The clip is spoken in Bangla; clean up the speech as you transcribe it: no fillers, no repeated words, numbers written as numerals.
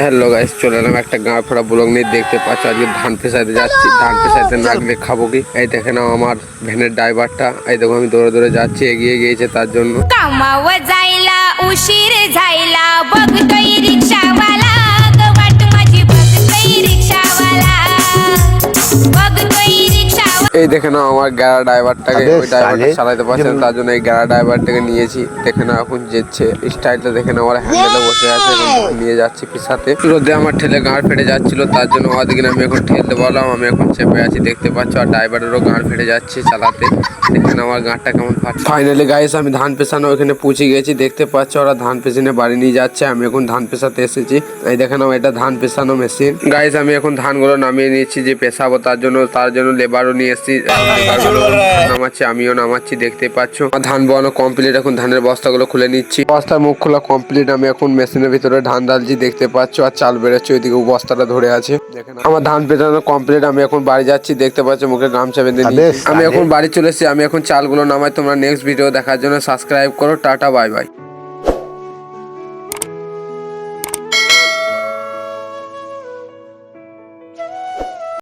হ্যালো গাইস, চলে এলাম একটা গাঁ ফোড়া ব্লগ নিয়ে। দেখতে পাচ্ছ আজকে ধান পেশাইতে যাচ্ছি। ধান পেশাইতে না গেলে খাবো কি? এই দেখে নাও আমার ভ্যানের ড্রাইভারটা। এই দেখো আমি দৌড়ে দৌড়ে যাচ্ছি, এগিয়ে গিয়েছে তার জন্য। कामाव जायला उशीर झायला बघतोय रिक्षावाला वाट माझी बघतोय रिक्षावाला बघतोय रिक्षावाला। এই দেখে নাও আমার গ্যারা ড্রাইভারটাকে, ওই ড্রাইভারটা চালাতে পারছে না, তার জন্য এই গ্যারা ড্রাইভারটাকে নিয়েছি। দেখে নাও এখন যেচ্ছে স্টাইলটা দেখে নাও, আমার হ্যান্ডেলে বসে আছে, নিয়ে যাচ্ছি পিছাতে। রোদে আমার ঠেলে গাঁড় ফেটে যাচ্ছিল, তার জন্য ওদিকে আমি এখন ঠেলতে বললাম। আমি এখন চেপে আছি, দেখতে পাচ্ছ। আর ড্রাইভারেরও গাঁড় ফেটে যাচ্ছে চালাতে। দেখে নাও আমার গাঁটটা কেমন ফাটছে। ফাইনালি গাইস আমি ধান পেছানো ওখানে পৌঁছে গেছি। দেখতে পাচ্ছ ওরা ধান পেছনে বাড়ি নিয়ে যাচ্ছে। আমি এখন ধান পেছাতে এসেছি। এই দেখে নাও এটা ধান পেছানো মেশিন। গাইস আমি এখন ধানগুলো নামিয়ে নিচ্ছি যে পেছাবো, তার জন্য লেবারও নিয়ে এসেছি। নামাচ্ছি, আমিও নামাচ্ছি। দেখতে পাচ্ছ ধান বোয়ানো কমপ্লিট। এখন ধানের বস্তাগুলো খুলে নিচ্ছি। বস্তার মুখ খোলা কমপ্লিট। আমি এখন মেশিনের ভিতরে ধান ঢালছি, দেখতে পাচ্ছ। আর চাল বেরোচ্ছে, ওইদিকে বস্তাটা ধরে আছে। দেখেন আমার ধান পেছানো কমপ্লিট। আমি এখন বাড়ি যাচ্ছি, দেখতে পাচ্ছ মুখে গামছা বেঁধে নিয়েছি। আমি এখন বাড়ি চলে এসেছি। আমি এখন চালগুলো নামাই। তোমরা নেক্সট ভিডিও দেখার জন্য সাবস্ক্রাইব করো। Tata, bye bye.